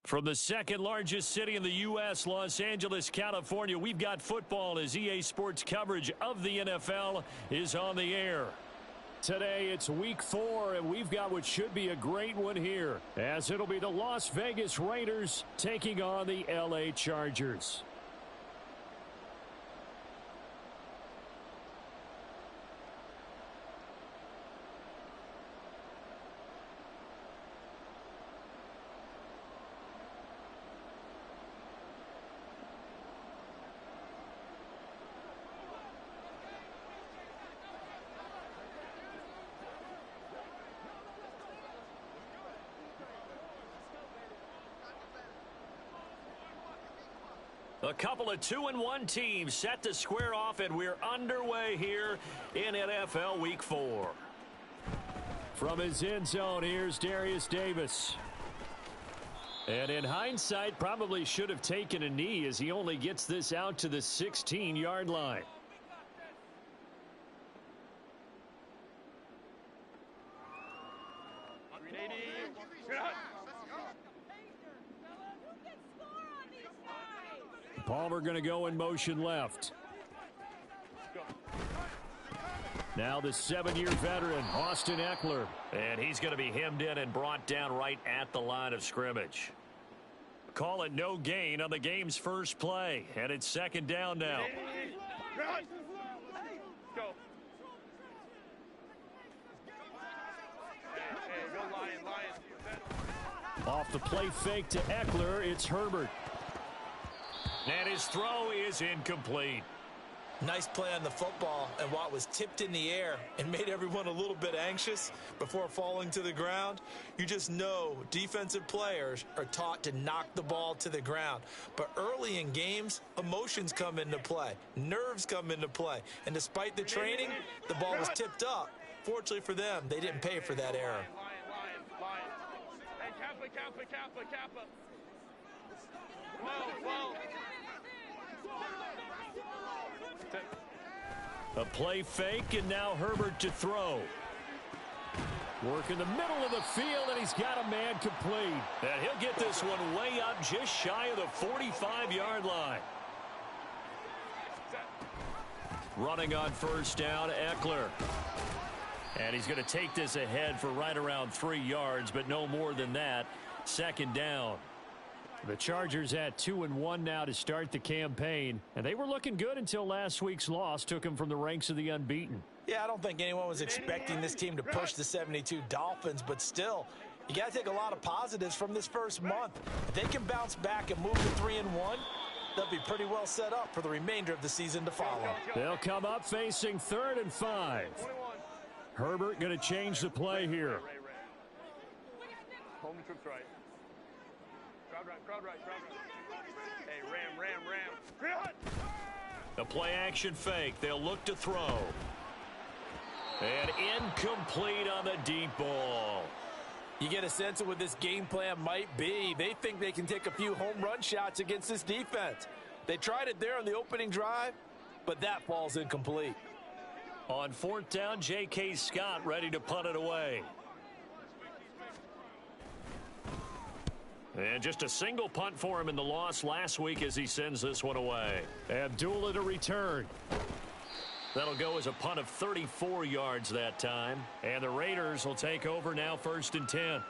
From the second largest city in the U.S., Los Angeles, California, we've got football as EA Sports coverage of the NFL is on the air. Today, it's week 4, and we've got what should be a great one here, as it'll be the Las Vegas Raiders taking on the L.A. Chargers. A couple of 2-1 teams set to square off, and we're underway here in NFL Week 4. From his end zone, here's Darius Davis. And in hindsight, probably should have taken a knee as he only gets this out to the 16-yard line. Palmer going to go in motion left. Now the 7-year veteran, Austin Eckler. And he's going to be hemmed in and brought down right at the line of scrimmage. Call it no gain on the game's first play. And it's second down now. Off the play fake to Eckler, it's Herbert. And his throw is incomplete. Nice play on the football, and while it was tipped in the air and made everyone a little bit anxious before falling to the ground, you just know defensive players are taught to knock the ball to the ground. But early in games, emotions come into play, nerves come into play, and despite the training, the ball was tipped up. Fortunately for them, they didn't pay for that error. Hey, Kappa. Whoa. A play fake, and now Herbert to throw. Work in the middle of the field, and he's got a man complete. And he'll get this one way up just shy of the 45-yard line. Running on first down, Eckler. And he's going to take this ahead for right around 3 yards, but no more than that. Second down. The Chargers at 2-1 now to start the campaign, and they were looking good until last week's loss took them from the ranks of the unbeaten. Yeah, I don't think anyone was expecting this team to push the 72 Dolphins, but still, you got to take a lot of positives from this first month. If they can bounce back and move to 3-1, they'll be pretty well set up for the remainder of the season to follow. They'll come up facing 3rd and 5. Herbert going to change the play here. Home trip's right. Crowd right. Hey, ram. A play action fake. They'll look to throw. And incomplete on the deep ball. You get a sense of what this game plan might be. They think they can take a few home run shots against this defense. They tried it there on the opening drive, but that falls incomplete. On 4th down, J.K. Scott ready to punt it away. And just a single punt for him in the loss last week as he sends this one away. Abdullah to return. That'll go as a punt of 34 yards that time. And the Raiders will take over now 1st and 10.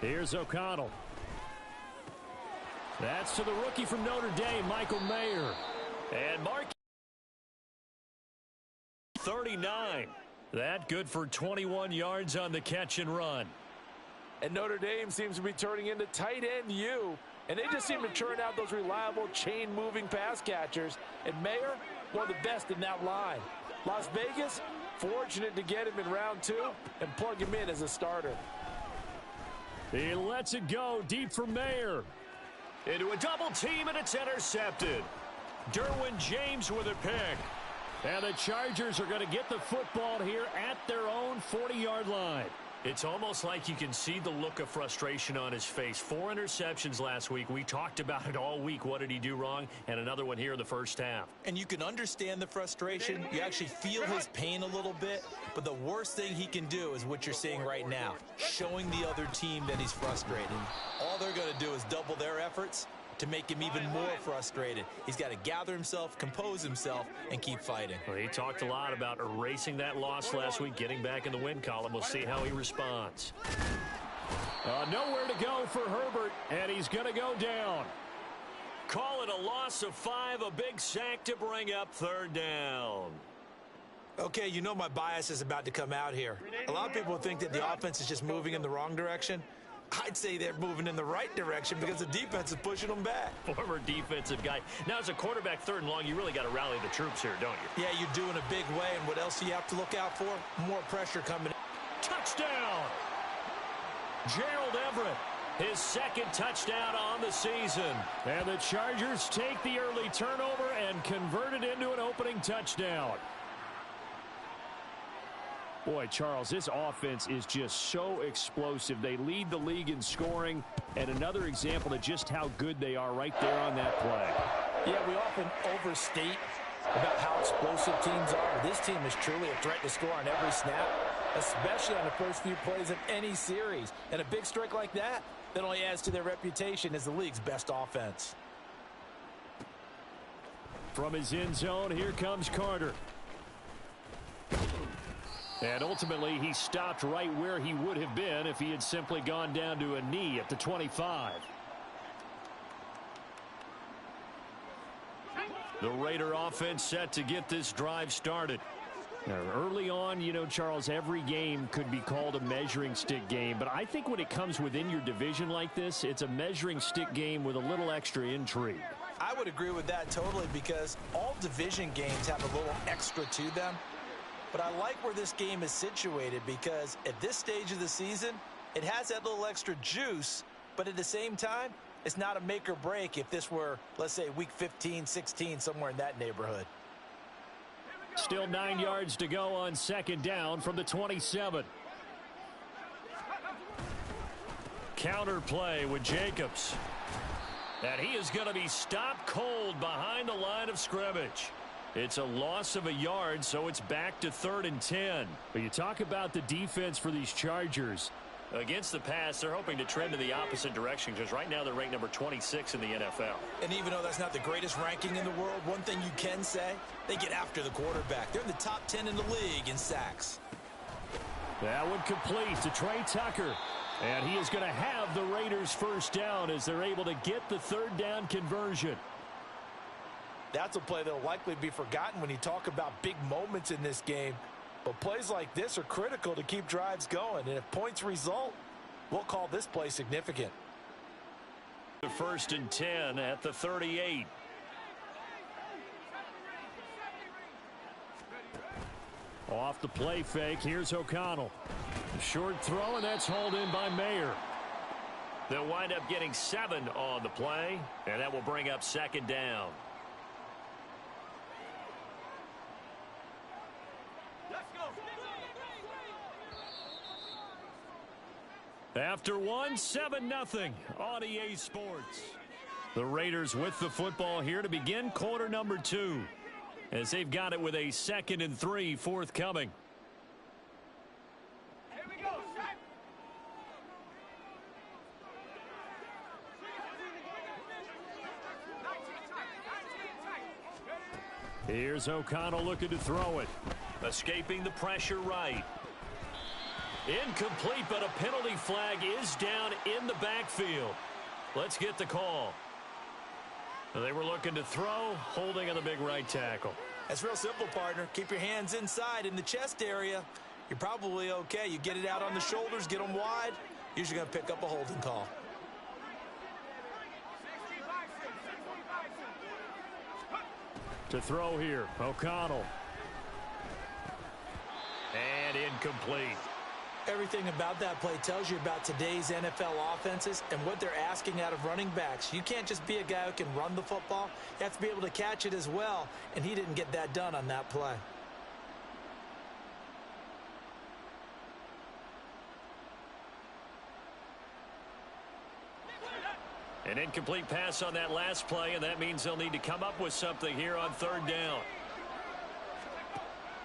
Here's O'Connell. That's to the rookie from Notre Dame, Michael Mayer. And Mark 39. That good for 21 yards on the catch and run. And Notre Dame seems to be turning into tight end U. And they just seem to turn out those reliable chain-moving pass catchers. And Mayer, one of the best in that line. Las Vegas, fortunate to get him in round 2 and plug him in as a starter. He lets it go deep for Mayer. Into a double team, and it's intercepted. Derwin James with a pick. And the Chargers are going to get the football here at their own 40-yard line. It's almost like you can see the look of frustration on his face. 4 interceptions last week. We talked about it all week. What did he do wrong? And another one here in the first half. And you can understand the frustration. You actually feel his pain a little bit. But the worst thing he can do is what you're seeing right now, showing the other team that he's frustrated. All they're going to do is double their efforts to make him even more frustrated. He's got to gather himself, compose himself, and keep fighting. Well, he talked a lot about erasing that loss last week, getting back in the win column. We'll see how he responds. Nowhere to go for Herbert, and he's going to go down. Call it a loss of 5, a big sack to bring up 3rd down. Okay, you know my bias is about to come out here. A lot of people think that the offense is just moving in the wrong direction. I'd say they're moving in the right direction because the defense is pushing them back. Former defensive guy. Now, as a quarterback 3rd and long, you really got to rally the troops here, don't you? Yeah, you do in a big way. And what else do you have to look out for? More pressure coming. Touchdown! Gerald Everett, his 2nd touchdown on the season. And the Chargers take the early turnover and convert it into an opening touchdown. Boy, Charles, this offense is just so explosive. They lead the league in scoring, and another example of just how good they are right there on that play. Yeah, we often overstate about how explosive teams are, but this team is truly a threat to score on every snap, especially on the first few plays of any series. And a big strike like that only adds to their reputation as the league's best offense. From his end zone, here comes Carter. And ultimately, he stopped right where he would have been if he had simply gone down to a knee at the 25. The Raider offense set to get this drive started. Now, early on, you know, Charles, every game could be called a measuring stick game. But I think when it comes within your division like this, it's a measuring stick game with a little extra intrigue. I would agree with that totally because all division games have a little extra to them. But I like where this game is situated because at this stage of the season, it has that little extra juice, but at the same time, it's not a make or break if this were, let's say, week 15, 16, somewhere in that neighborhood. Still 9 yards to go on 2nd down from the 27. Counter play with Jacobs. And he is going to be stopped cold behind the line of scrimmage. It's a loss of a yard, so it's back to 3rd and 10. But you talk about the defense for these Chargers. Against the pass, they're hoping to trend in the opposite direction because right now they're ranked number 26 in the NFL. And even though that's not the greatest ranking in the world, one thing you can say, they get after the quarterback. They're in the top 10 in the league in sacks. That one complete to Trey Tucker. And he is going to have the Raiders' 1st down as they're able to get the 3rd down conversion. That's a play that will likely be forgotten when you talk about big moments in this game. But plays like this are critical to keep drives going. And if points result, we'll call this play significant. The 1st and 10 at the 38. Off the play fake, here's O'Connell. Short throw, and that's hauled in by Mayer. They'll wind up getting 7 on the play, and that will bring up 2nd down. After one, 7-0 on EA Sports. The Raiders with the football here to begin quarter number 2. As they've got it with a 2nd and 3 forthcoming. Here we go. Here's O'Connell looking to throw it. Escaping the pressure right. Incomplete, but a penalty flag is down in the backfield. Let's get the call. They were looking to throw, holding on the big right tackle. That's real simple, partner. Keep your hands inside in the chest area. You're probably okay. You get it out on the shoulders, get them wide. Usually going to pick up a holding call. To throw here, O'Connell. And incomplete. Everything about that play tells you about today's NFL offenses and what they're asking out of running backs. You can't just be a guy who can run the football. You have to be able to catch it as well, and he didn't get that done on that play. An incomplete pass on that last play, and that means they'll need to come up with something here on third down.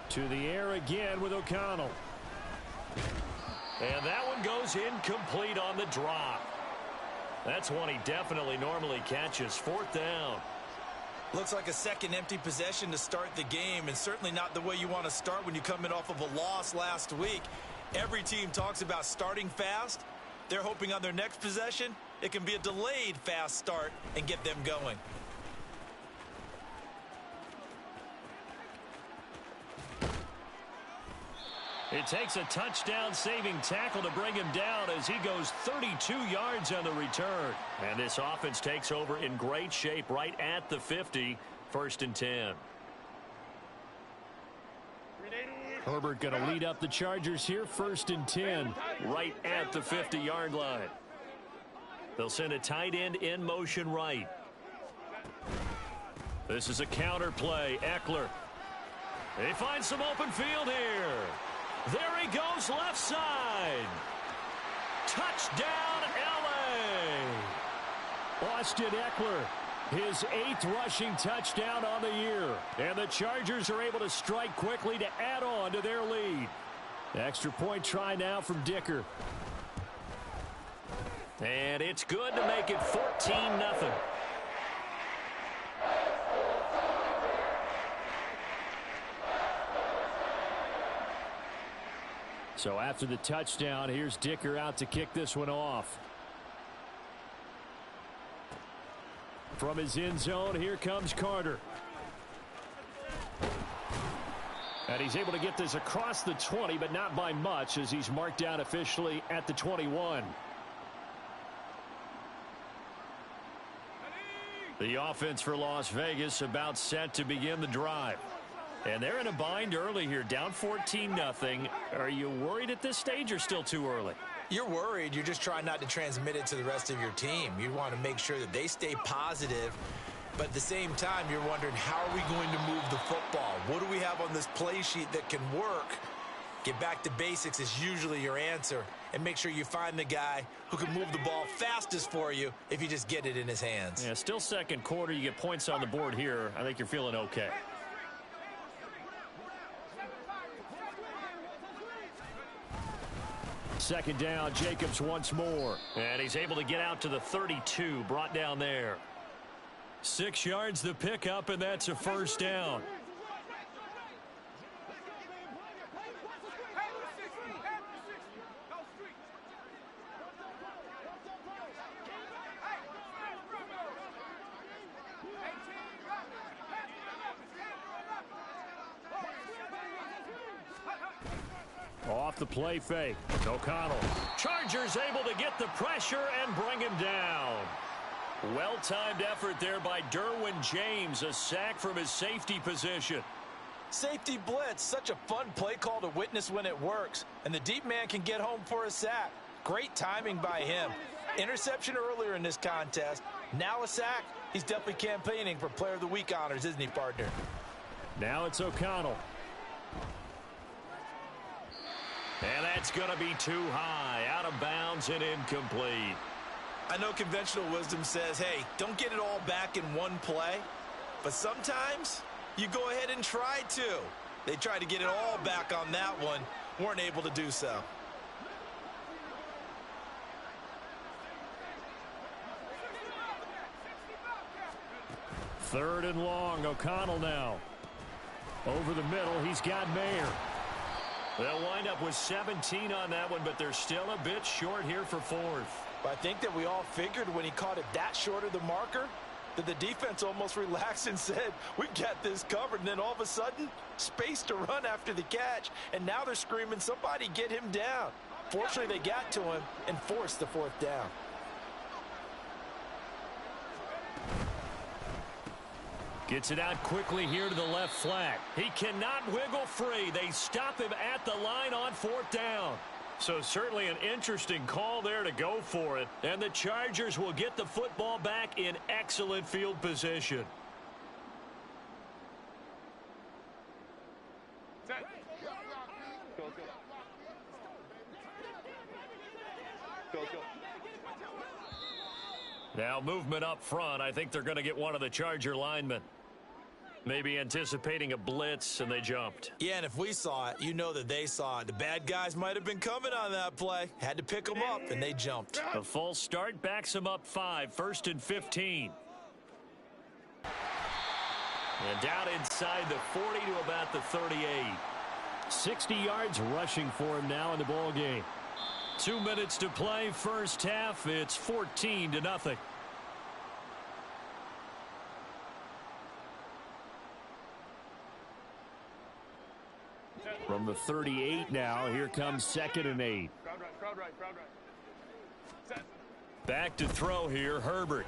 To the air again with O'Connell. And that one goes incomplete on the drop. That's one he definitely normally catches. Fourth down. Looks like a second empty possession to start the game, and certainly not the way you want to start when you come in off of a loss last week. Every team talks about starting fast. They're hoping on their next possession it can be a delayed fast start and get them going. It takes a touchdown-saving tackle to bring him down as he goes 32 yards on the return. And this offense takes over in great shape right at the 50, 1st and 10. Herbert going to lead up the Chargers here, 1st and 10, right at the 50-yard line. They'll send a tight end in motion right. This is a counter play. Eckler. They find some open field here. There he goes, left side. Touchdown, L.A. Austin Eckler, his 8th rushing touchdown on the year. And the Chargers are able to strike quickly to add on to their lead. Extra point try now from Dicker. And it's good to make it 14-0. So after the touchdown, here's Dicker out to kick this one off. From his end zone, here comes Carter. And he's able to get this across the 20, but not by much, as he's marked down officially at the 21. The offense for Las Vegas about set to begin the drive. And they're in a bind early here, down 14-0. Are you worried at this stage or still too early? You're worried. You're just trying not to transmit it to the rest of your team. You want to make sure that they stay positive. But at the same time, you're wondering, how are we going to move the football? What do we have on this play sheet that can work? Get back to basics is usually your answer. And make sure you find the guy who can move the ball fastest for you if you just get it in his hands. Yeah, still second quarter. You get points on the board here. I think you're feeling okay. Second down, Jacobs once more. And he's able to get out to the 32, brought down there. 6 yards the pickup, and that's a first down. Off the play fake. O'Connell. Chargers able to get the pressure and bring him down. Well-timed effort there by Derwin James. A sack from his safety position. Safety blitz. Such a fun play call to witness when it works. And the deep man can get home for a sack. Great timing by him. Interception earlier in this contest. Now a sack. He's definitely campaigning for Player of the Week honors, isn't he, partner? Now it's O'Connell. And that's going to be too high. Out of bounds and incomplete. I know conventional wisdom says, hey, don't get it all back in one play. But sometimes you go ahead and try to. They tried to get it all back on that one. Weren't able to do so. Third and long. O'Connell now. Over the middle, he's got Mayer. They'll wind up with 17 on that one, but they're still a bit short here for fourth. But I think that we all figured when he caught it that short of the marker that the defense almost relaxed and said, we've got this covered. And then all of a sudden, space to run after the catch. And now they're screaming, somebody get him down. Fortunately, they got to him and forced the fourth down. Gets it out quickly here to the left flat. He cannot wiggle free. They stop him at the line on fourth down. So certainly an interesting call there to go for it. And the Chargers will get the football back in excellent field position. Set. Go, go. Go, go. Now movement up front. I think they're going to get one of the Charger linemen. Maybe anticipating a blitz, and they jumped. Yeah, and if we saw it, you know that they saw it. The bad guys might have been coming on that play. Had to pick them up, and they jumped. A false start backs them up 5, 1st and 15. And down inside the 40 to about the 38. 60 yards rushing for him now in the ball game. 2 minutes to play, first half. It's 14-0. From the 38 now, here comes 2nd and 8. Crowd right, crowd right, crowd right. Set. Back to throw here, Herbert.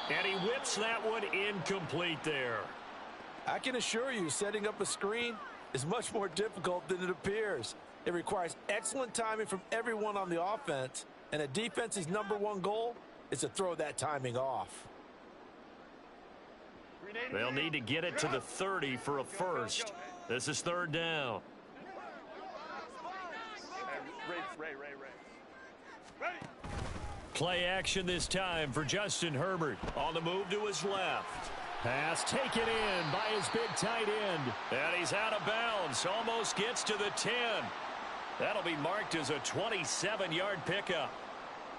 And he whips that one incomplete there. I can assure you, setting up a screen is much more difficult than it appears. It requires excellent timing from everyone on the offense, and a defense's #1 goal is to throw that timing off. They'll need to get it to the 30 for a first. This is 3rd down. Ray. Ready. Play action this time for Justin Herbert. On the move to his left. Pass taken in by his big tight end. And he's out of bounds. Almost gets to the 10. That'll be marked as a 27-yard pickup.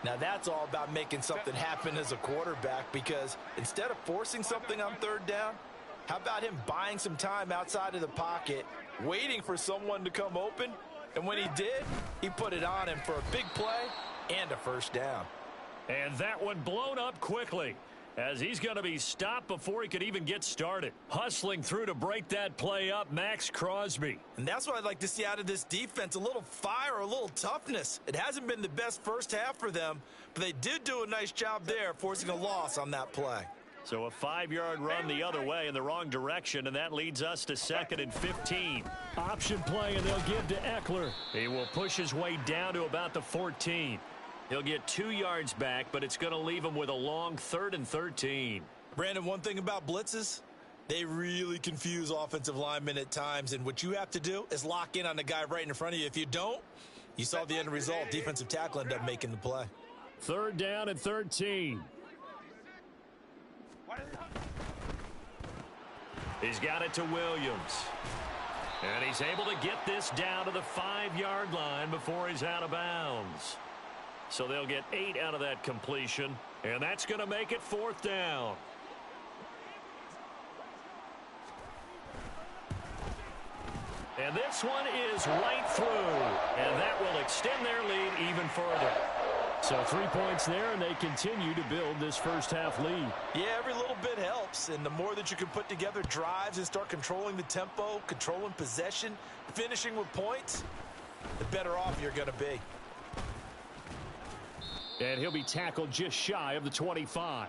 Now that's all about making something happen as a quarterback, because instead of forcing something on 3rd down, how about him buying some time outside of the pocket, waiting for someone to come open, and when he did, he put it on him for a big play and a first down. And that one blown up quickly, as he's going to be stopped before he could even get started. Hustling through to break that play up, Max Crosby. And that's what I'd like to see out of this defense, a little fire, a little toughness. It hasn't been the best first half for them, but they did do a nice job there, forcing a loss on that play. So a 5-yard run the other way in the wrong direction, and that leads us to 2nd and 15. Option play, and they'll give to Eckler. He will push his way down to about the 14. He'll get 2 yards back, but it's going to leave him with a long 3rd and 13. Brandon, one thing about blitzes, they really confuse offensive linemen at times, and what you have to do is lock in on the guy right in front of you. If you don't, you saw the end result. Defensive tackle ended up making the play. 3rd down and 13. He's got it to Williams. And he's able to get this down to the 5-yard line before he's out of bounds. So they'll get 8 out of that completion, and that's going to make it 4th down. And this one is right through, and that will extend their lead even further. So 3 points there, and they continue to build this first half lead. Yeah, every little bit helps, and the more that you can put together drives and start controlling the tempo, controlling possession, finishing with points, the better off you're going to be. And he'll be tackled just shy of the 25.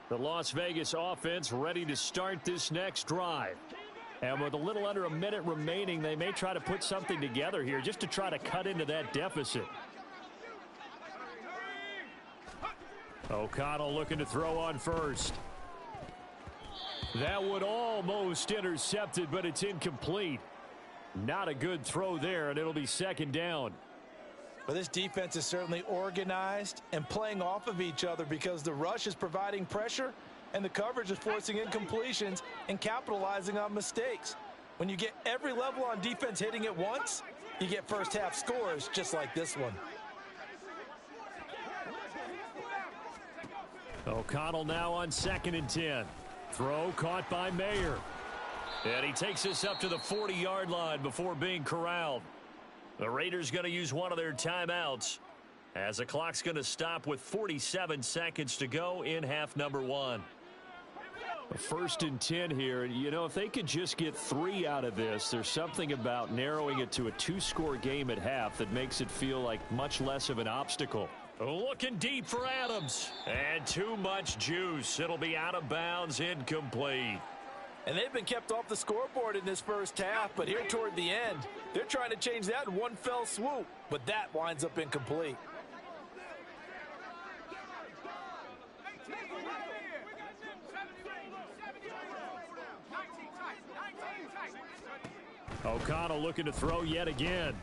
The Las Vegas offense ready to start this next drive. And with a little under a minute remaining, they may try to put something together here just to try to cut into that deficit. O'Connell looking to throw on first. That would almost intercepted, but it's incomplete. Not a good throw there, and it'll be 2nd down. But this defense is certainly organized and playing off of each other, because the rush is providing pressure and the coverage is forcing incompletions and capitalizing on mistakes. When you get every level on defense hitting at once, you get first half scores just like this one. O'Connell now on 2nd and 10. Throw caught by Mayer. And he takes us up to the 40-yard line before being corralled. The Raiders going to use one of their timeouts, as the clock's going to stop with 47 seconds to go in half number 1. 1st and 10 here. You know, if they could just get 3 out of this, there's something about narrowing it to a 2-score game at half that makes it feel like much less of an obstacle. Looking deep for Adams. And And too much juice. It'll be out of bounds, incomplete. And they've been kept off the scoreboard in this first half, but here toward the end, they're trying to change that in one fell swoop, but that winds up incomplete. O'Connell looking to throw yet again.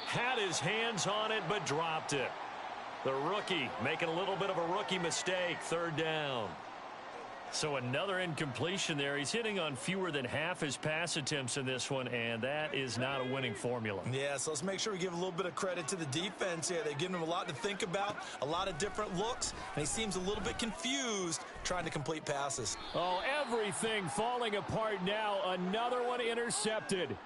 Had his hands on it, but dropped it. The rookie making a little bit of a rookie mistake, third down. So another incompletion there. He's hitting on fewer than half his pass attempts in this one, and that is not a winning formula. Yeah, so let's make sure we give a little bit of credit to the defense here. They've given him a lot to think about, a lot of different looks, and he seems a little bit confused trying to complete passes. Oh, everything falling apart now. Another one intercepted.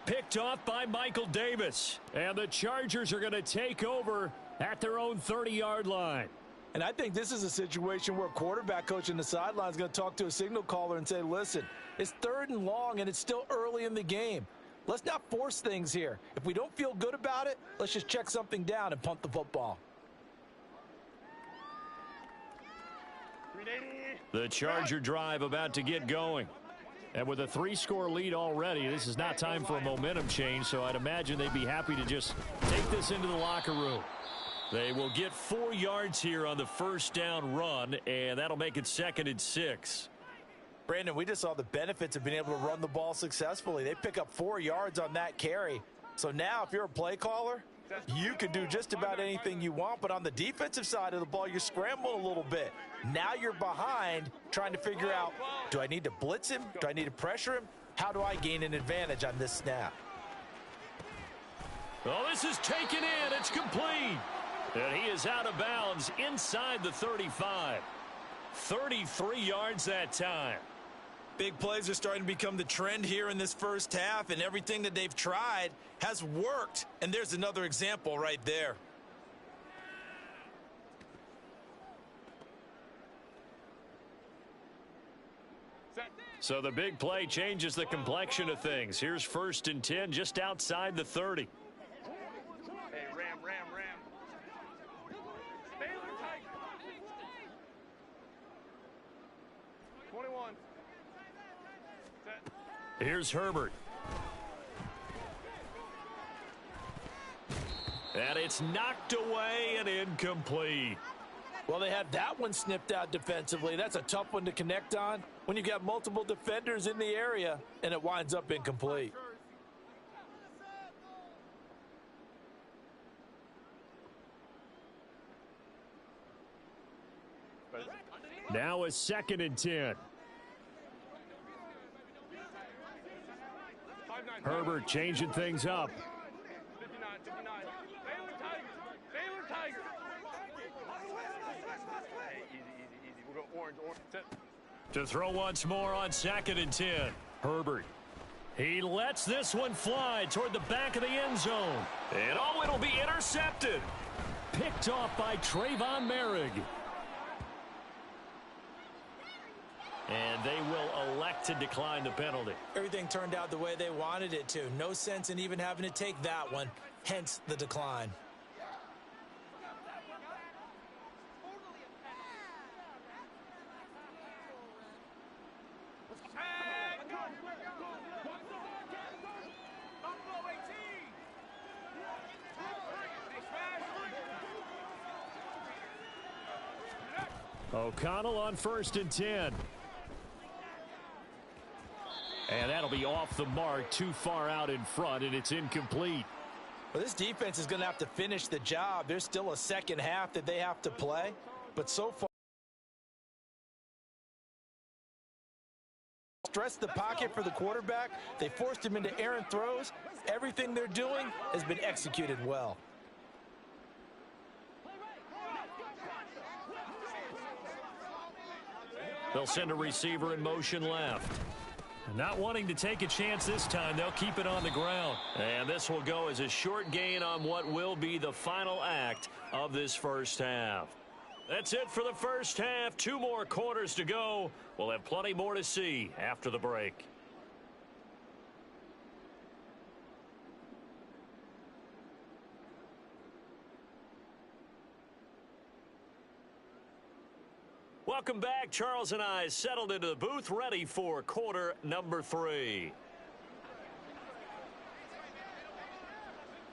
Picked off by Michael Davis. And the Chargers are going to take over at their own 30-yard line. And I think this is a situation where a quarterback coach in the sideline is going to talk to a signal caller and say, listen, it's 3rd and long and it's still early in the game. Let's not force things here. If we don't feel good about it, let's just check something down and punt the football. The Charger drive about to get going. And with a 3-score lead already, this is not time for a momentum change, so I'd imagine they'd be happy to just take this into the locker room. They will get 4 yards here on the first down run, and that'll make it 2nd and 6. Brandon, we just saw the benefits of being able to run the ball successfully. They pick up 4 yards on that carry. So now if you're a play caller, you can do just about anything you want, but on the defensive side of the ball, you're scrambling a little bit. Now you're behind trying to figure out, do I need to blitz him? Do I need to pressure him? How do I gain an advantage on this snap? Oh, this is taken in. It's complete. And he is out of bounds inside the 35. 33 yards that time. Big plays are starting to become the trend here in this first half, and everything that they've tried has worked. And there's another example right there. So the big play changes the complexion of things. Here's 1st and 10 just outside the 30. Hey, ram. 21. Set. Here's Herbert. And it's knocked away and incomplete. Well, they have that one snipped out defensively. That's a tough one to connect on when you've got multiple defenders in the area, and it winds up incomplete. Now a 2nd and 10. Herbert changing things up. 59. Baylor Tigers. Hey, easy. We'll go orange. Set. To throw once more on 2nd and 10. Herbert. He lets this one fly toward the back of the end zone. And it'll be intercepted. Picked off by Trayvon Merrick. And they will elect to decline the penalty. Everything turned out the way they wanted it to. No sense in even having to take that one, hence the decline. O'Connell on 1st and 10. And that'll be off the mark, too far out in front, and it's incomplete. Well, this defense is going to have to finish the job. There's still a second half that they have to play, but so far, stress the pocket for the quarterback. They forced him into errant throws. Everything they're doing has been executed well. They'll send a receiver in motion left. Not wanting to take a chance this time, they'll keep it on the ground. And this will go as a short gain on what will be the final act of this first half. That's it for the first half. 2 more quarters to go. We'll have plenty more to see after the break. Welcome back. Charles and I settled into the booth, ready for quarter number 3.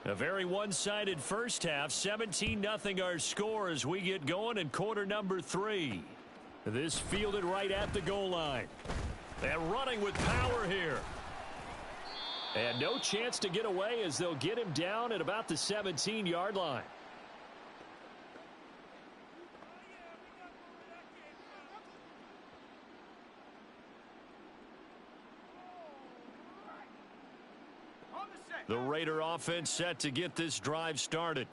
A very one-sided first half. 17-0 our score as we get going in quarter number 3. This fielded right at the goal line. And running with power here. And no chance to get away as they'll get him down at about the 17-yard line. The Raider offense set to get this drive started.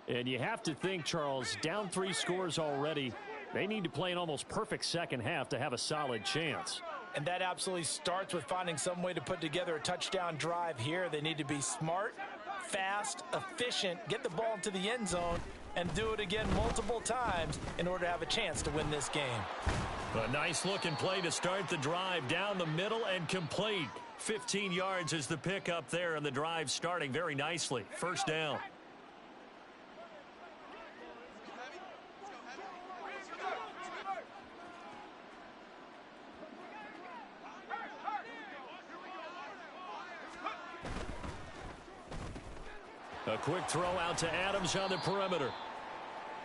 And you have to think, Charles, down 3 scores already. They need to play an almost perfect second half to have a solid chance. And that absolutely starts with finding some way to put together a touchdown drive here. They need to be smart, fast, efficient, get the ball into the end zone, and do it again multiple times in order to have a chance to win this game. A nice looking play to start the drive down the middle and complete. 15 yards is the pickup there, and the drive starting very nicely. First down. A quick throw out to Adams on the perimeter.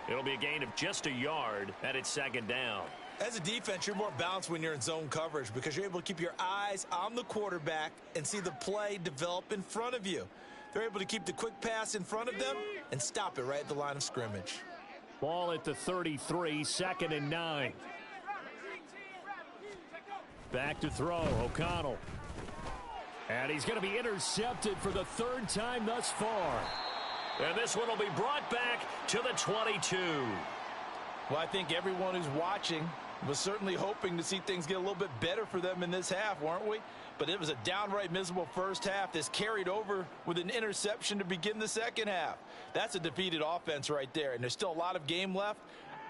It'll be a gain of just a yard, and it's second down. As a defense, you're more balanced when you're in zone coverage because you're able to keep your eyes on the quarterback and see the play develop in front of you. They're able to keep the quick pass in front of them and stop it right at the line of scrimmage. Ball at the 33, 2nd and 9. Back to throw, O'Connell. And he's going to be intercepted for the 3rd time thus far. And this one will be brought back to the 22. Well, I think everyone who's watching was certainly hoping to see things get a little bit better for them in this half, weren't we? But it was a downright miserable first half. This carried over with an interception to begin the second half. That's a defeated offense right there, and there's still a lot of game left.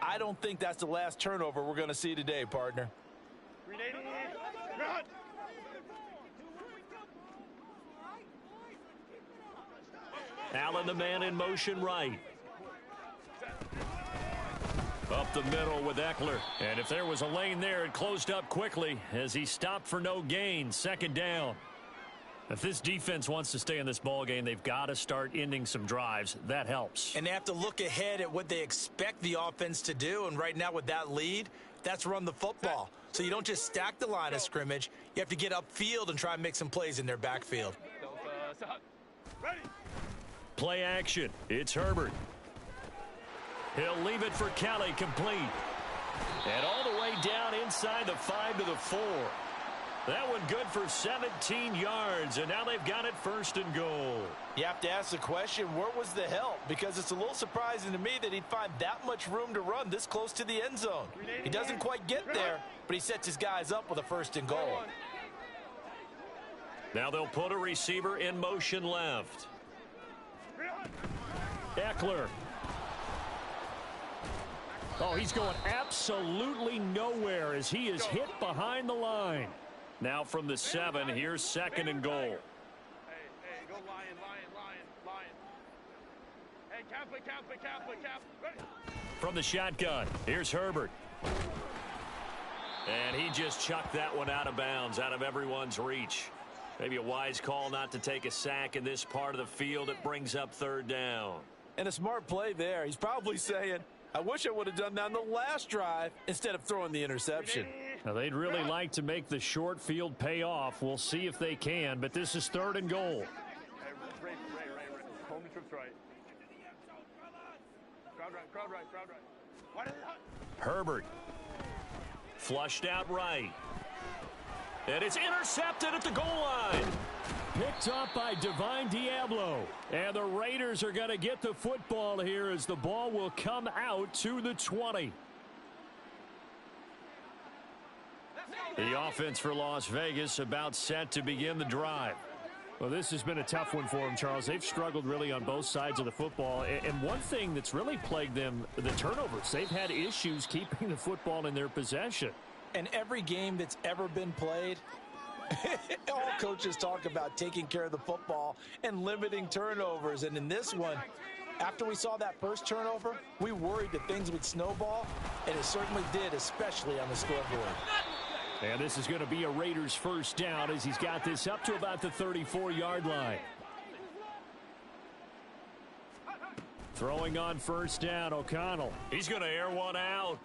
I don't think that's the last turnover we're going to see today, partner. Allen, the man in motion right. Up the middle with Eckler. And if there was a lane there, it closed up quickly as he stopped for no gain. Second down. If this defense wants to stay in this ball game, they've got to start ending some drives. That helps. And they have to look ahead at what they expect the offense to do. And right now with that lead, that's run the football. So you don't just stack the line of scrimmage. You have to get upfield and try and make some plays in their backfield. Play action. It's Herbert. He'll leave it for Kelly, complete. And all the way down inside the 5 to the 4. That one good for 17 yards, and now they've got it 1st and goal. You have to ask the question, where was the help? Because it's a little surprising to me that he'd find that much room to run this close to the end zone. He doesn't quite get there, but he sets his guys up with a 1st and goal. Now they'll put a receiver in motion left. Eckler. Oh, he's going absolutely nowhere as he is hit behind the line. Now from the 7, here's 2nd and goal. Hey, go lion. Hey, cap. Ready? From the shotgun, here's Herbert. And he just chucked that one out of bounds, out of everyone's reach. Maybe a wise call not to take a sack in this part of the field. It brings up 3rd down. And a smart play there. He's probably saying, I wish I would have done that on the last drive instead of throwing the interception. Now, they'd really like to make the short field pay off. We'll see if they can, but this is 3rd and goal. Right. Home trips right. Crowd right. Herbert. Flushed out right. And it's intercepted at the goal line. Picked up by Divine Diablo. And the Raiders are going to get the football here as the ball will come out to the 20. The offense for Las Vegas about set to begin the drive. Well, this has been a tough one for them, Charles. They've struggled really on both sides of the football. And one thing that's really plagued them, the turnovers. They've had issues keeping the football in their possession. And every game that's ever been played, all coaches talk about taking care of the football and limiting turnovers. And in this one, After we saw that first turnover, we worried that things would snowball, and it certainly did, especially on the scoreboard. And this is going to be a Raiders first down as he's got this up to about the 34-yard line. Throwing on first down, O'Connell. He's going to air one out.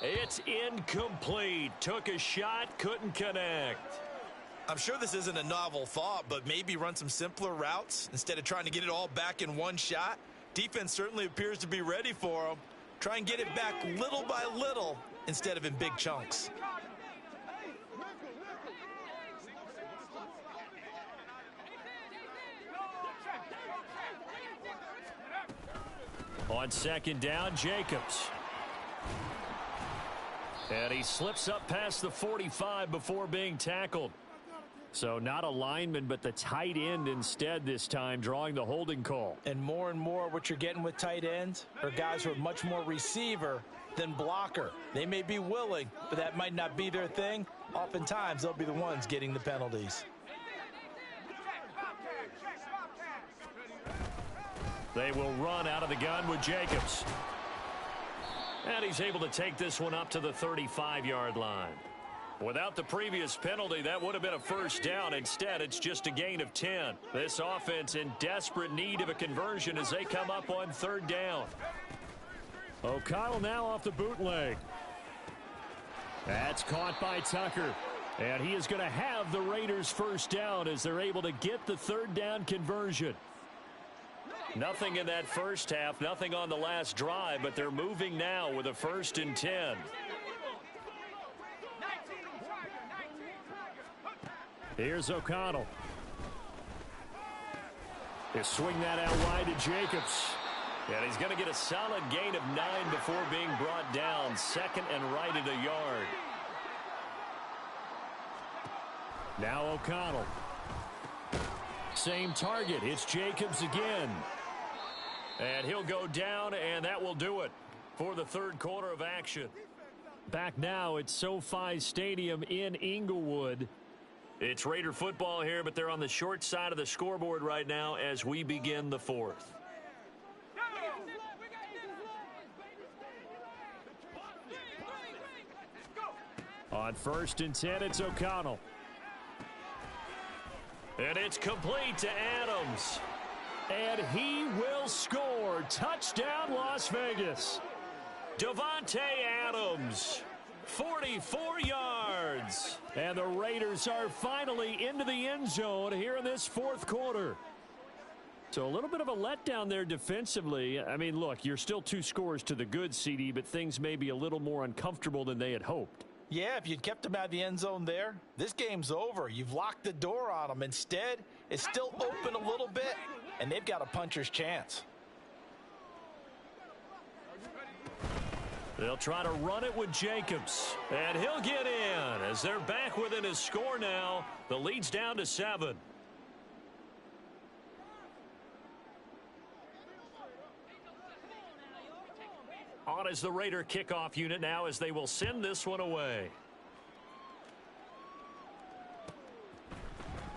It's incomplete. Took a shot, couldn't connect. I'm sure this isn't a novel thought, but maybe run some simpler routes instead of trying to get it all back in one shot. Defense certainly appears to be ready for him. Try and get it back little by little instead of in big chunks. On second down, Jacobs. And he slips up past the 45 before being tackled. So not a lineman, but the tight end instead this time, drawing the holding call. And more what you're getting with tight ends are guys who are much more receiver than blocker. They may be willing, but that might not be their thing. Oftentimes, they'll be the ones getting the penalties. They will run out of the gun with Jacobs. And he's able to take this one up to the 35-yard line. Without the previous penalty, that would have been a first down. Instead, it's just a gain of 10. This offense in desperate need of a conversion as they come up on third down. O'Connell now off the bootleg. That's caught by Tucker. And he is going to have the Raiders first down as they're able to get the third down conversion. Nothing in that first half, nothing on the last drive, but they're moving now with a 1st and 10. Here's O'Connell. He'll swing that out wide to Jacobs. And he's going to get a solid gain of 9 before being brought down. Second and right at a yard. Now O'Connell. Same target. It's Jacobs again. And he'll go down, and that will do it for the third quarter of action. Back now at SoFi Stadium in Inglewood. It's Raider football here, but they're on the short side of the scoreboard right now as we begin the fourth. On 1st and 10, it's O'Connell. And it's complete to Adams. And he will score. Touchdown, Las Vegas. Davante Adams. 44 yards. And the Raiders are finally into the end zone here in this fourth quarter. So a little bit of a letdown there defensively. I mean, look, you're still 2 scores to the good, CD, but things may be a little more uncomfortable than they had hoped. Yeah, if you'd kept them out of the end zone there, this game's over. You've locked the door on them. Instead, it's still open a little bit, and they've got a puncher's chance. They'll try to run it with Jacobs. And he'll get in as they're back within his score now. The lead's down to 7. On is the Raider kickoff unit now as they will send this one away.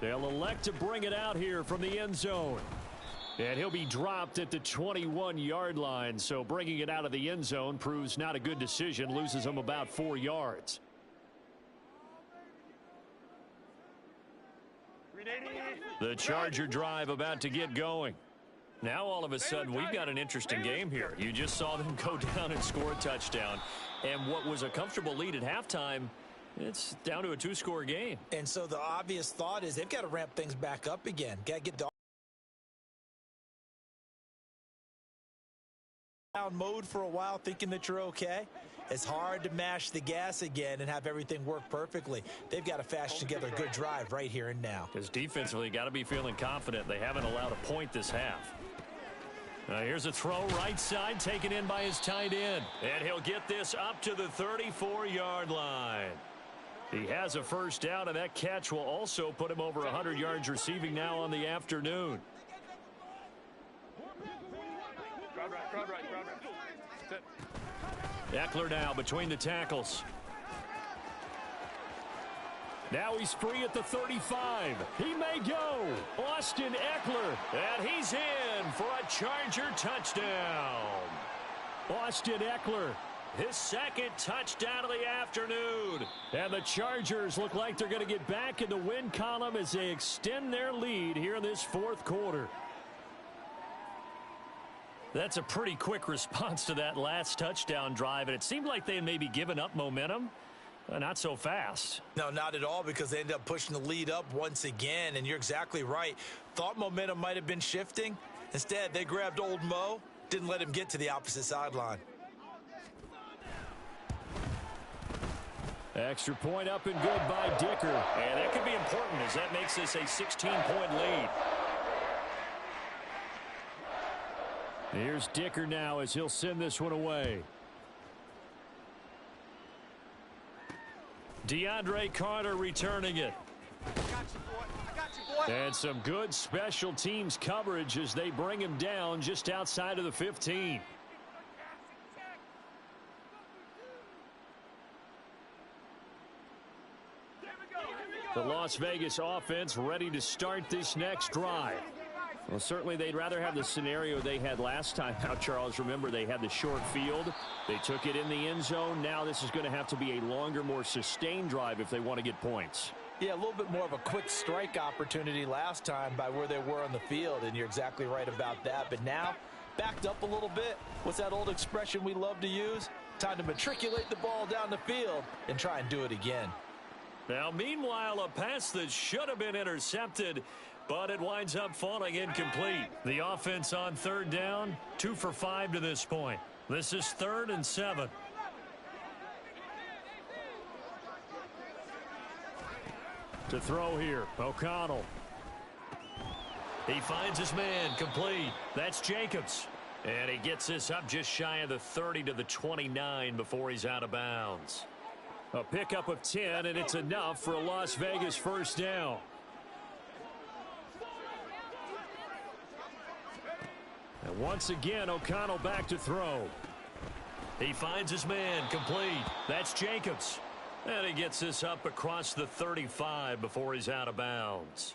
They'll elect to bring it out here from the end zone. And he'll be dropped at the 21-yard line, so bringing it out of the end zone proves not a good decision, loses him about 4 yards. The Charger drive about to get going. Now all of a sudden we've got an interesting game here. You just saw them go down and score a touchdown. And what was a comfortable lead at halftime, it's down to a 2-score game. And so the obvious thought is they've got to ramp things back up again. Got to get down mode for a while, thinking that you're okay. It's hard to mash the gas again and have everything work perfectly. They've got to fashion together a good drive right here and now. Because defensively, got to be feeling confident. They haven't allowed a point this half. Here's a throw right side, taken in by his tight end. And he'll get this up to the 34-yard line. He has a first down, and that catch will also put him over 100 yards receiving now on the afternoon. Crowd right. Eckler now between the tackles. Now he's free at the 35. He may go. Austin Eckler. And he's in for a Charger touchdown. Austin Eckler, his second touchdown of the afternoon. And the Chargers look like they're going to get back in the win column as they extend their lead here in this fourth quarter. That's a pretty quick response to that last touchdown drive, and it seemed like they had maybe given up momentum. Not so fast. No, not at all, because they ended up pushing the lead up once again, and you're exactly right. Thought momentum might have been shifting. Instead, they grabbed old Mo, didn't let him get to the opposite sideline. Extra point up and good by Dicker. And that could be important as that makes this a 16-point lead. Here's Dicker now as he'll send this one away. DeAndre Carter returning it. I got you, boy. I got you, boy. And some good special teams coverage as they bring him down just outside of the 15. The Las Vegas offense ready to start this next drive. Well, certainly they'd rather have the scenario they had last time out, Charles. Remember, they had the short field. They took it in the end zone. Now this is going to have to be a longer, more sustained drive if they want to get points. Yeah, a little bit more of a quick strike opportunity last time by where they were on the field, and you're exactly right about that. But now, backed up a little bit. What's that old expression we love to use? Time to matriculate the ball down the field and try and do it again. Now, meanwhile, a pass that should have been intercepted, but it winds up falling incomplete. The offense on third down, 2 for 5 to this point. This is 3rd and 7. To throw here, O'Connell. He finds his man, complete. That's Jacobs. And he gets this up just shy of the 30 to the 29 before he's out of bounds. A pickup of 10, and it's enough for a Las Vegas first down. And once again, O'Connell back to throw. He finds his man, complete. That's Jacobs. And he gets this up across the 35 before he's out of bounds.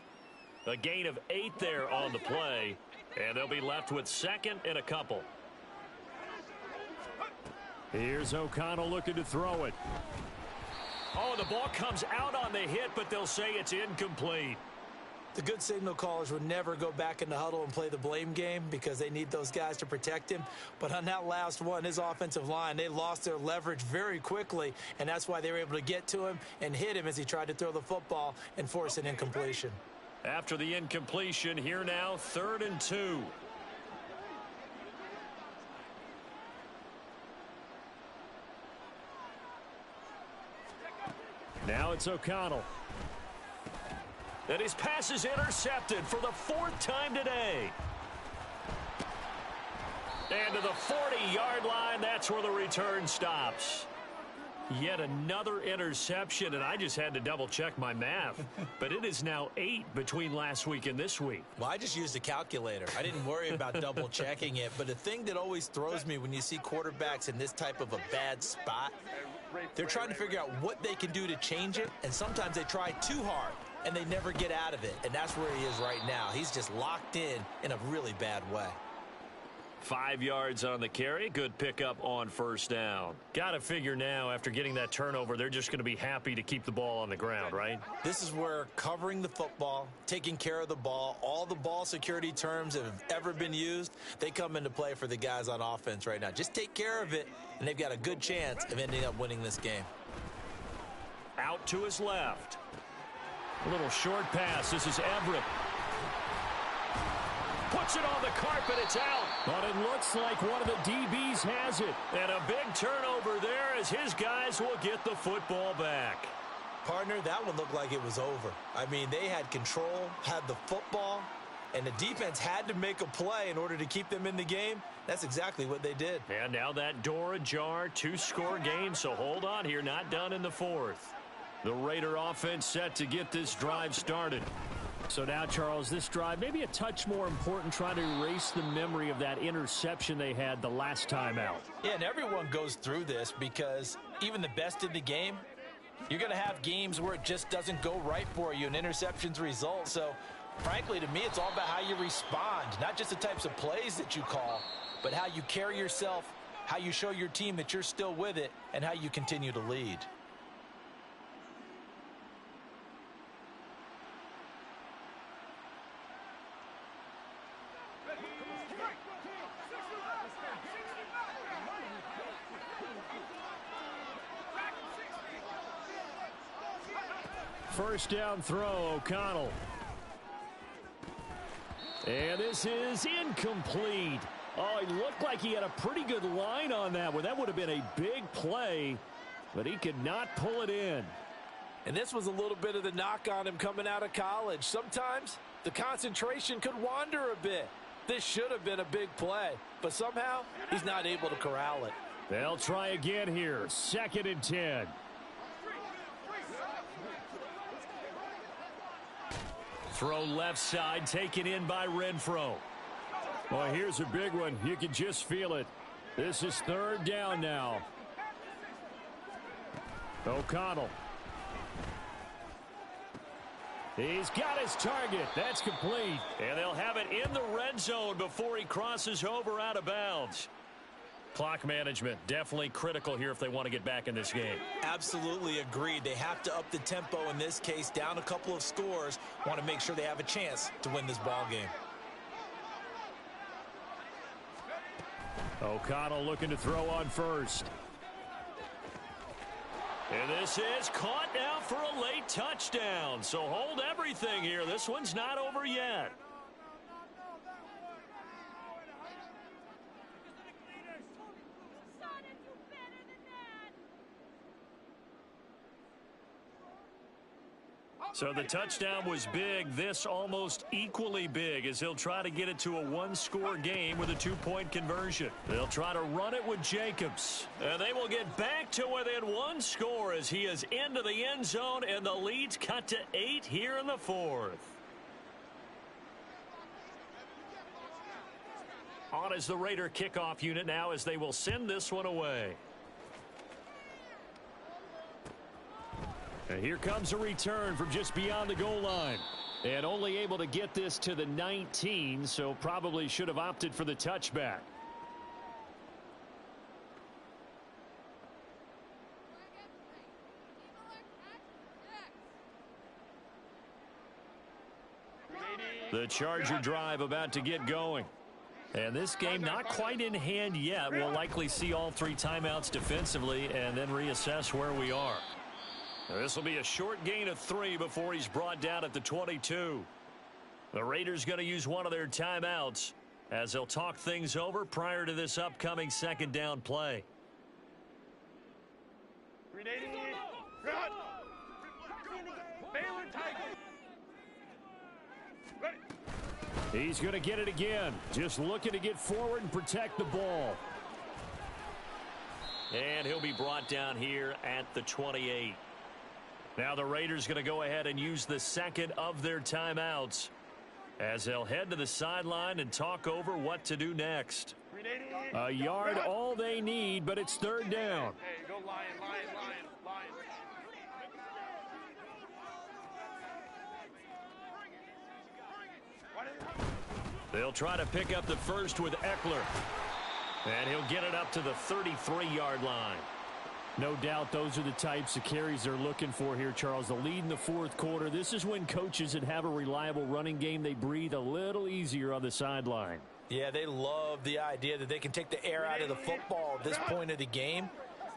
A gain of 8 there on the play, and they'll be left with 2nd and a couple. Here's O'Connell looking to throw it. Oh, the ball comes out on the hit, but they'll say it's incomplete. The good signal callers would never go back in the huddle and play the blame game because they need those guys to protect him. But on that last one, his offensive line, they lost their leverage very quickly, and that's why they were able to get to him and hit him as he tried to throw the football and force an incompletion. After the incompletion, here now, 3rd and 2. Now it's O'Connell. And his pass is intercepted for the 4th time today. And to the 40-yard line, that's where the return stops. Yet another interception, and I just had to double-check my math. But it is now 8 between last week and this week. Well, I just used a calculator. I didn't worry about double-checking it. But the thing that always throws me when you see quarterbacks in this type of a bad spot, they're trying to figure out what they can do to change it, and sometimes they try too hard, and they never get out of it. And that's where he is right now. He's just locked in a really bad way. 5 yards on the carry. Good pickup on first down. Got to figure now, after getting that turnover, they're just going to be happy to keep the ball on the ground, right? This is where covering the football, taking care of the ball, all the ball security terms that have ever been used, they come into play for the guys on offense right now. Just take care of it, and they've got a good chance of ending up winning this game. Out to his left. A little short pass. This is Everett. Puts it on the carpet. It's out. But it looks like one of the DBs has it. And a big turnover there as his guys will get the football back. Partner, that one looked like it was over. I mean, they had control, had the football, and the defense had to make a play in order to keep them in the game. That's exactly what they did. And now that door ajar, 2-score game, so hold on here, not done in the 4th. The Raider offense set to get this drive started. So now, Charles, this drive maybe a touch more important, trying to erase the memory of that interception they had the last time out. Yeah, and everyone goes through this because even the best in the game, You're going to have games where it just doesn't go right for you and interceptions result. So, frankly, to me, it's all about how you respond, not just the types of plays that you call, but how you carry yourself, how you show your team that you're still with it, and how you continue to lead. First down throw, O'Connell. And this is incomplete. Oh, he looked like he had a pretty good line on that one. That would have been a big play, but he could not pull it in. And this was a little bit of the knock on him coming out of college. Sometimes the concentration could wander a bit. This should have been a big play, but somehow he's not able to corral it. They'll try again here. 2nd and 10. Throw left side, taken in by Renfro. Well, here's a big one. You can just feel it. This is 3rd down now. O'Connell. He's got his target. That's complete. And they'll have it in the red zone before he crosses over out of bounds. Clock management definitely critical here if they want to get back in this game. Absolutely agreed. They have to up the tempo in this case, down a couple of scores. Want to make sure they have a chance to win this ball game. O'Connell looking to throw on first. And this is caught now for a late touchdown. So hold everything here. This one's not over yet. So the touchdown was big. This almost equally big as he'll try to get it to a one-score game with a 2-point conversion. They'll try to run it with Jacobs. And they will get back to within 1 score as he is into the end zone, and the lead's cut to 8 here in the 4th. On is the Raider kickoff unit now as they will send this one away. And here comes a return from just beyond the goal line. And only able to get this to the 19, so probably should have opted for the touchback. The Charger drive about to get going. And this game not quite in hand yet. We'll likely see all 3 timeouts defensively and then reassess where we are. This will be a short gain of 3 before he's brought down at the 22. The Raiders going to use one of their timeouts as they'll talk things over prior to this upcoming 2nd down play. He's going to get it again. Just looking to get forward and protect the ball. And he'll be brought down here at the 28. Now the Raiders going to go ahead and use the 2nd of their timeouts as they'll head to the sideline and talk over what to do next. A yard all they need, but it's 3rd down. Hey, go Lion. They'll try to pick up the first with Eckler. And he'll get it up to the 33-yard line. No doubt those are the types of carries they're looking for here, Charles. The lead in the 4th quarter. This is when coaches that have a reliable running game, they breathe a little easier on the sideline. Yeah, they love the idea that they can take the air out of the football at this point of the game.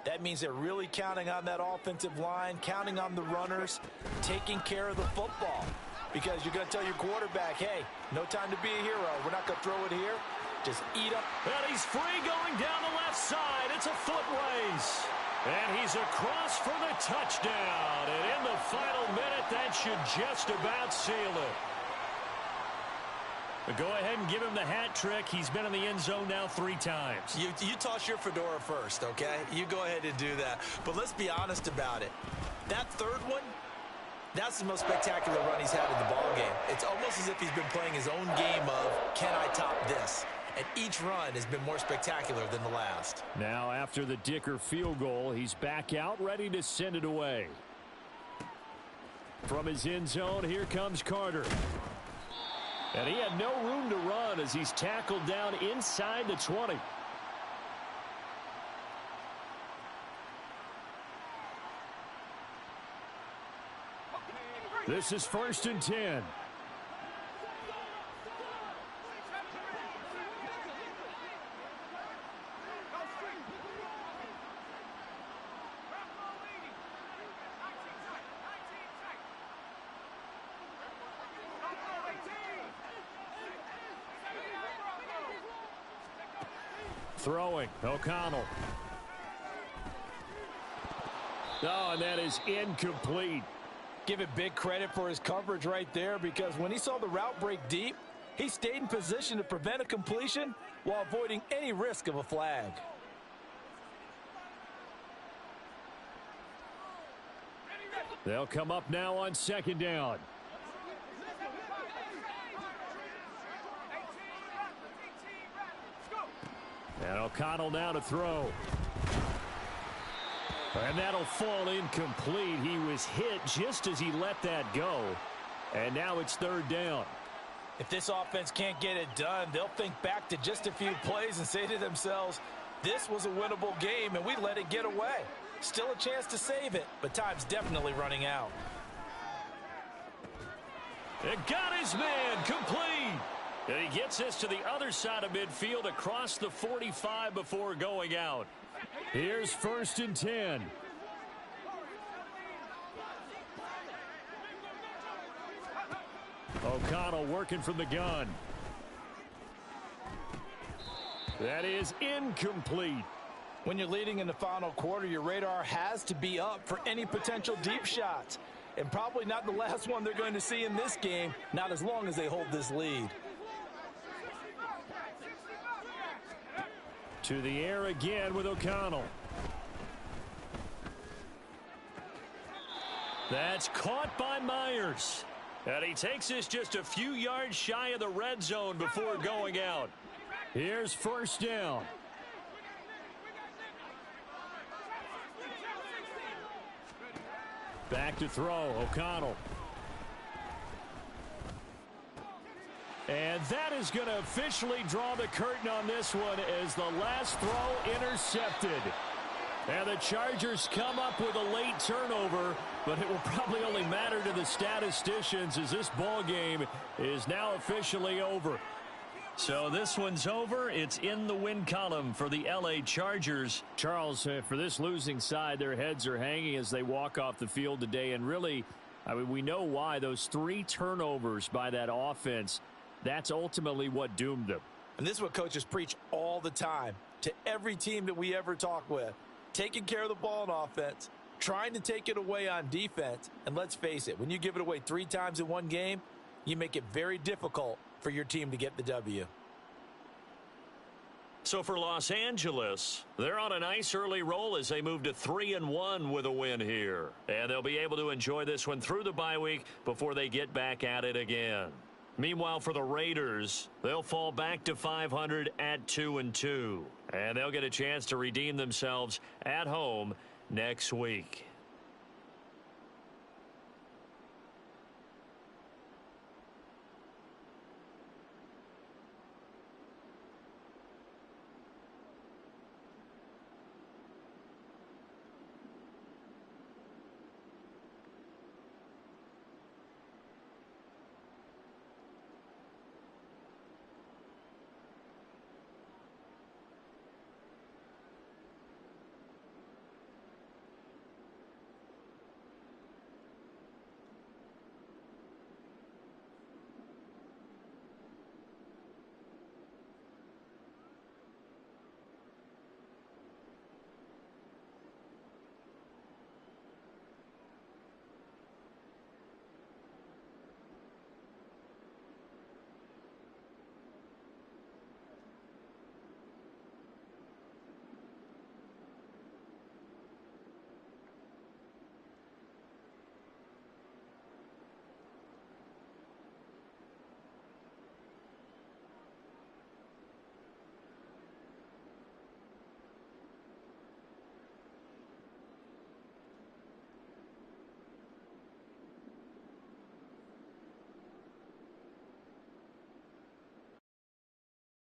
That means they're really counting on that offensive line, counting on the runners, taking care of the football. Because you're going to tell your quarterback, hey, no time to be a hero. We're not going to throw it here. Just eat up. And he's free going down the left side. It's a foot race. And he's across for the touchdown. And in the final minute, that should just about seal it. But go ahead and give him the hat trick. He's been in the end zone now 3 times. You toss your fedora first, okay? You go ahead and do that. But let's be honest about it. That 3rd one, that's the most spectacular run he's had in the ball game. It's almost as if he's been playing his own game of, can I top this? And each run has been more spectacular than the last. Now after the Dicker field goal, he's back out ready to send it away. From his end zone, here comes Carter. And he had no room to run as he's tackled down inside the 20. This is 1st and 10. Throwing, O'Connell. Oh, and that is incomplete. Give it big credit for his coverage right there, because when he saw the route break deep, he stayed in position to prevent a completion while avoiding any risk of a flag. They'll come up now on 2nd down. And O'Connell now to throw. And that'll fall incomplete. He was hit just as he let that go. And now it's 3rd down. If this offense can't get it done, they'll think back to just a few plays and say to themselves, this was a winnable game and we let it get away. Still a chance to save it, but time's definitely running out. It got his man complete. And he gets this to the other side of midfield across the 45 before going out. Here's 1st and 10. O'Connell working from the gun. That is incomplete. When you're leading in the final quarter, your radar has to be up for any potential deep shots. And probably not the last one they're going to see in this game, not as long as they hold this lead. To the air again with O'Connell. That's caught by Myers. And he takes this just a few yards shy of the red zone before going out. Here's 1st down. Back to throw, O'Connell. And that is going to officially draw the curtain on this one as the last throw intercepted. And the Chargers come up with a late turnover, but it will probably only matter to the statisticians as this ball game is now officially over. So this one's over. It's in the win column for the L.A. Chargers. Charles, for this losing side, their heads are hanging as they walk off the field today. And really, I mean, we know why. Those 3 turnovers by that offense, that's ultimately what doomed them. And this is what coaches preach all the time to every team that we ever talk with. Taking care of the ball on offense, trying to take it away on defense. And let's face it, when you give it away 3 times in one game, you make it very difficult for your team to get the W. So for Los Angeles, they're on a nice early roll as they move to 3-1 with a win here. And they'll be able to enjoy this one through the bye week before they get back at it again. Meanwhile, for the Raiders, they'll fall back to 500 at 2-2. And they'll get a chance to redeem themselves at home next week.